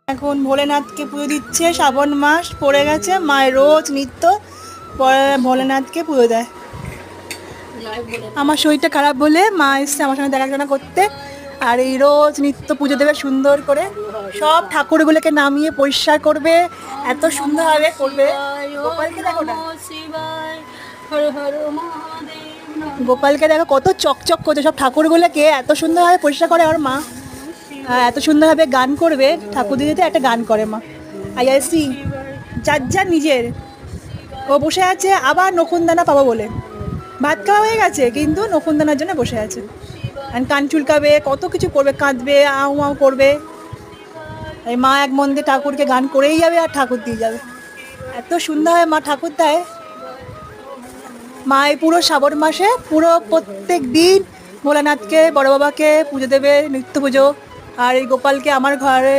এখন ভোলেনাথকে পুজো দিচ্ছে, শ্রাবণ মাস পড়ে গেছে, মায়ের রোজ নিত্য ভোলেনাথকে পুজো দেয়। আমার শরীরটা খারাপ বলে মা এসছে আমার সঙ্গে দেখাশোনা করতে, আর এই রোজ নিত্য পুজো দেবে সুন্দর করে, সব ঠাকুরগুলোকে নামিয়ে পরিষ্কার করবে, এত সুন্দরভাবে করবে। গোপালকে দেখো না, গোপালকে দেখো কত চকচক করছে, সব ঠাকুরগুলোকে এত সুন্দরভাবে পরিষ্কার করে আর মা এত সুন্দরভাবে গান করবে, ঠাকুর দিদিতে একটা গান করে মা আইআইসি যার যার নিজের। ও বসে আছে আবার নকুনদানা পাবো বলে, ভাত খাওয়া হয়ে গেছে কিন্তু নকুনদানার জন্য বসে আছে, আর কান চুলকাবে, কত কিছু করবে, কাঁদবে, আউ আউ করবে। এই মা এক মন দিয়ে ঠাকুরকে গান করেই যাবে আর ঠাকুর দিয়ে যাবে, এত সুন্দর হয় মা ঠাকুর দেয়। মা এই পুরো শ্রাবণ মাসে পুরো প্রত্যেক দিন ভোলানাথকে বড় বাবাকে পুজো দেবে, নিত্য পুজো। আর এই গোপালকে আমার ঘরে